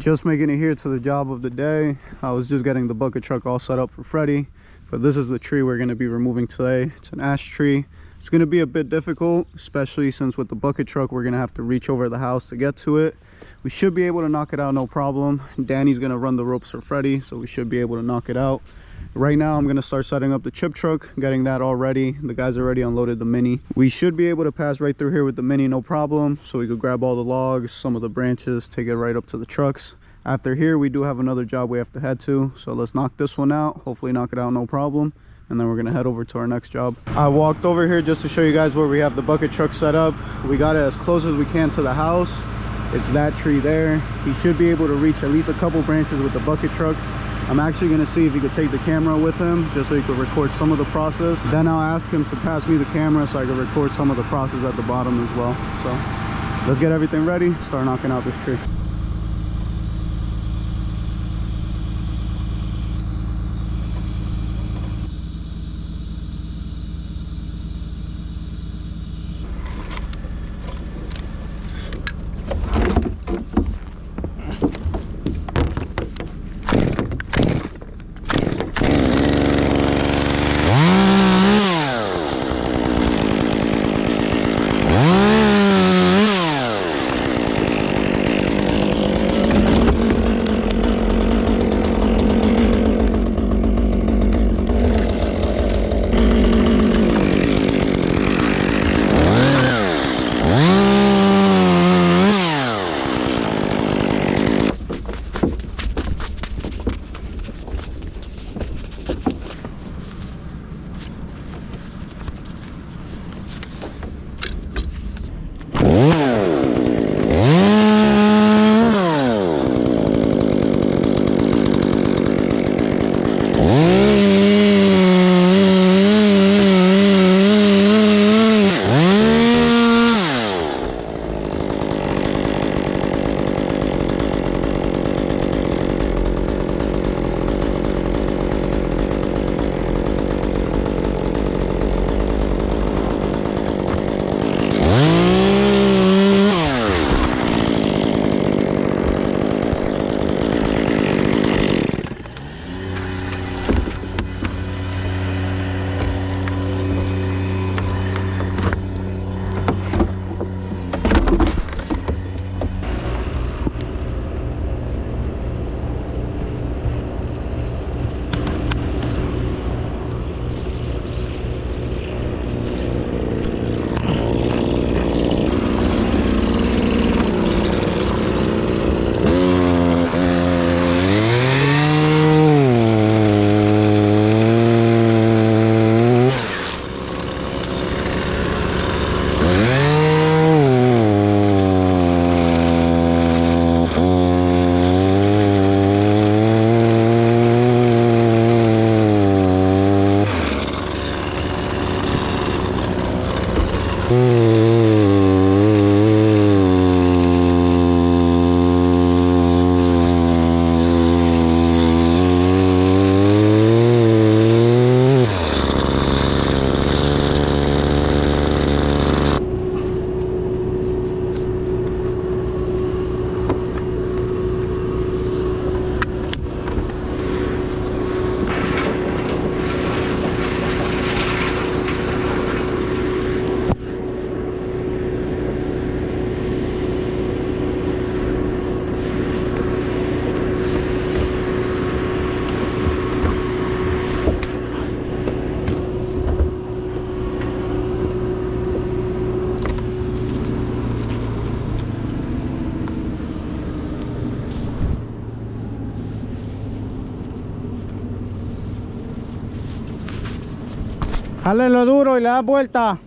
Just making it here to the job of the day. I was just getting the bucket truck all set up for Freddy, but this is the tree we're going to be removing today. It's an ash tree. It's going to be a bit difficult, especially since with the bucket truck we're going to have to reach over the house to get to it. We should be able to knock it out no problem. Danny's going to run the ropes for Freddy, so we should be able to knock it out. Right now I'm going to start setting up the chip truck, getting that all ready. The guys already unloaded the Mini. We should be able to pass right through here with the Mini no problem, so we could grab all the logs, some of the branches, take it right up to the trucks. After here we do have another job we have to head to, so let's knock this one out, hopefully knock it out no problem, and then we're going to head over to our next job. I walked over here just to show you guys where we have the bucket truck set up. We got it as close as we can to the house. It's that tree there. He should be able to reach at least a couple branches with the bucket truck. I'm actually going to see if he could take the camera with him just so he could record some of the process. Then I'll ask him to pass me the camera so I can record some of the process at the bottom as well. So let's get everything ready, start knocking out this tree. Hazle lo duro y le das vuelta.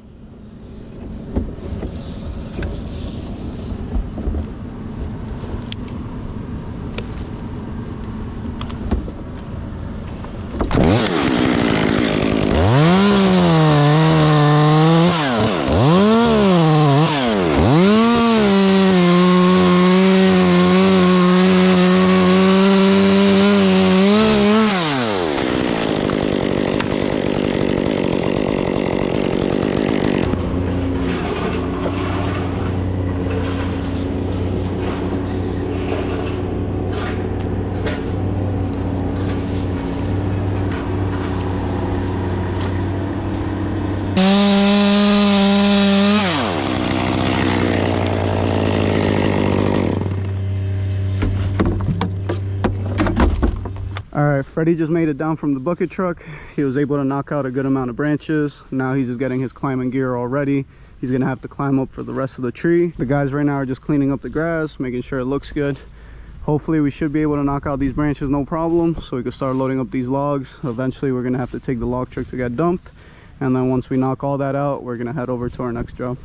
Freddie just made it down from the bucket truck. He was able to knock out a good amount of branches. Now he's just getting his climbing gear all ready. He's gonna have to climb up for the rest of the tree. The guys right now are just cleaning up the grass, making sure it looks good. Hopefully we should be able to knock out these branches no problem, so we can start loading up these logs. Eventually we're gonna have to take the log truck to get dumped, and then once we knock all that out, we're gonna head over to our next job.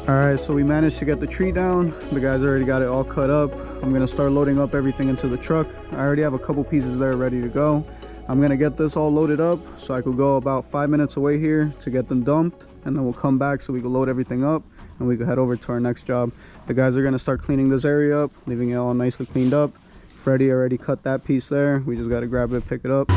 Alright, so we managed to get the tree down. The guys already got it all cut up. I'm gonna start loading up everything into the truck. I already have a couple pieces there ready to go. I'm gonna get this all loaded up so I could go about 5 minutes away here to get them dumped, and then we'll come back so we can load everything up and we can head over to our next job. The guys are gonna start cleaning this area up, leaving it all nicely cleaned up. Freddie already cut that piece there. We just gotta grab it, pick it up.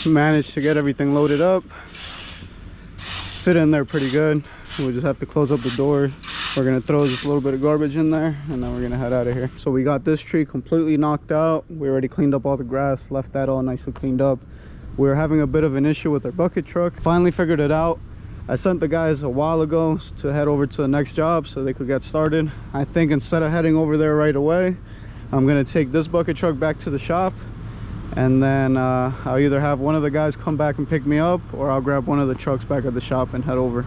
managed to get everything loaded up. Fit in there pretty good. We just have to close up the door. We're gonna throw just a little bit of garbage in there and then we're gonna head out of here. So we got this tree completely knocked out. We already cleaned up all the grass, left that all nicely cleaned up. We were having a bit of an issue with our bucket truck. Finally figured it out. I sent the guys a while ago to head over to the next job so they could get started. I think instead of heading over there right away, I'm gonna take this bucket truck back to the shop, and then I'll either have one of the guys come back and pick me up, or I'll grab one of the trucks back at the shop and head over.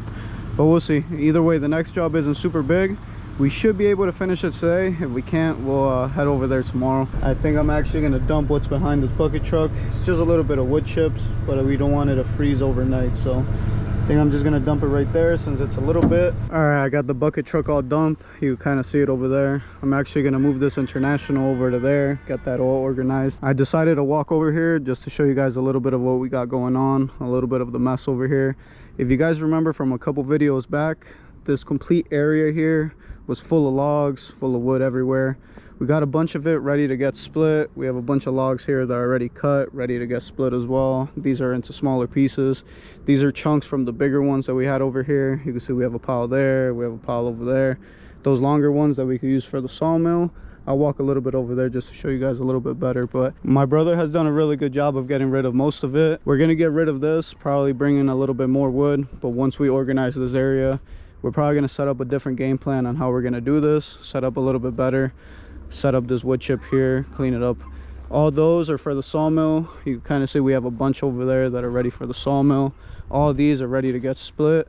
But we'll see. Either way, the next job isn't super big. We should be able to finish it today. If we can't, we'll head over there tomorrow. I think I'm actually gonna dump what's behind this bucket truck. It's just a little bit of wood chips, but we don't want it to freeze overnight, so I think I'm just gonna dump it right there since it's a little bit. All right, I got the bucket truck all dumped. You kind of see it over there. I'm actually gonna move this International over to there, get that all organized. I decided to walk over here just to show you guys a little bit of what we got going on, a little bit of the mess over here. If you guys remember from a couple videos back, this complete area here was full of logs, full of wood everywhere. We got a bunch of it ready to get split. We have a bunch of logs here that are already cut, ready to get split as well. These are into smaller pieces. These are chunks from the bigger ones that we had over here. You can see we have a pile there, we have a pile over there. Those longer ones that we could use for the sawmill. I'll walk a little bit over there just to show you guys a little bit better, but my brother has done a really good job of getting rid of most of it. We're gonna get rid of this, probably bring in a little bit more wood, but once we organize this area, we're probably gonna set up a different game plan on how we're gonna do this, set up a little bit better, set up this wood chip here, clean it up. All those are for the sawmill. You kind of see we have a bunch over there that are ready for the sawmill. All these are ready to get split.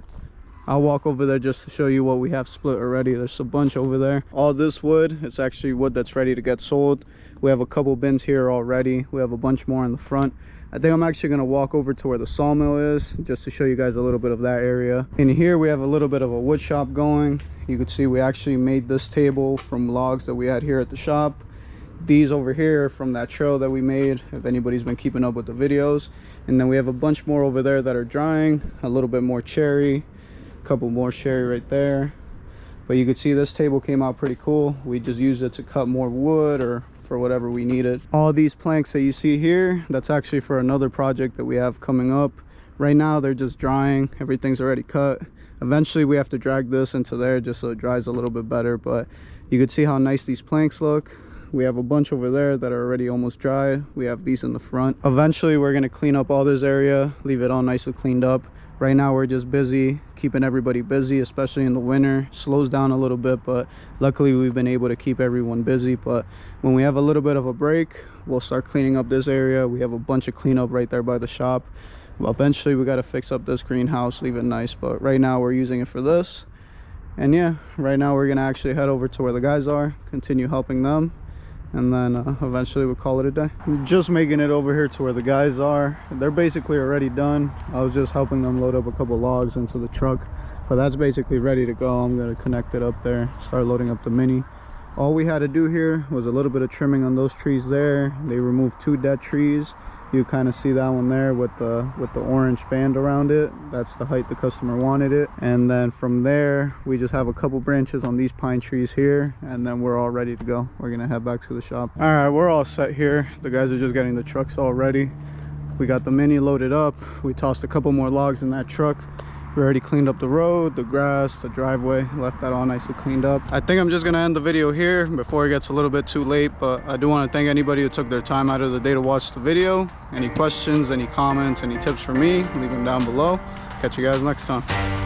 I'll walk over there just to show you what we have split already. There's a bunch over there. All this wood, it's actually wood that's ready to get sold. We have a couple bins here already. We have a bunch more in the front. I think I'm actually gonna walk over to where the sawmill is just to show you guys a little bit of that area. In here we have a little bit of a wood shop going. You can see we actually made this table from logs that we had here at the shop. These over here from that trail that we made, if anybody's been keeping up with the videos. And then we have a bunch more over there that are drying, a little bit more cherry, a couple more cherry right there. But you can see this table came out pretty cool. We just used it to cut more wood or for whatever we needed. All these planks that you see here, that's actually for another project that we have coming up. Right now they're just drying, everything's already cut. Eventually we have to drag this into there just so it dries a little bit better, but you can see how nice these planks look. We have a bunch over there that are already almost dry. We have these in the front. Eventually we're going to clean up all this area, leave it all nicely cleaned up. Right now we're just busy, keeping everybody busy, especially in the winter. Slows down a little bit, but luckily we've been able to keep everyone busy. But when we have a little bit of a break, we'll start cleaning up this area. We have a bunch of cleanup right there by the shop. Well, eventually we got to fix up this greenhouse, leave it nice, but right now we're using it for this. And yeah, right now we're gonna actually head over to where the guys are, continue helping them, and then eventually we'll call it a day. I'm just making it over here to where the guys are. They're basically already done. I was just helping them load up a couple logs into the truck, but that's basically ready to go. I'm gonna connect it up there, start loading up the Mini. All we had to do here was a little bit of trimming on those trees there. They removed 2 dead trees. You kind of see that one there with the orange band around it. That's the height the customer wanted it. And then from there we just have a couple branches on these pine trees here, and then we're all ready to go. We're gonna head back to the shop. All right, we're all set here. The guys are just getting the trucks all ready. We got the Mini loaded up. We tossed a couple more logs in that truck. We already cleaned up the road, the grass, the driveway, left that all nicely cleaned up. I think I'm just gonna end the video here before it gets a little bit too late, but I do want to thank anybody who took their time out of the day to watch the video. Any questions, any comments, any tips for me, leave them down below. Catch you guys next time.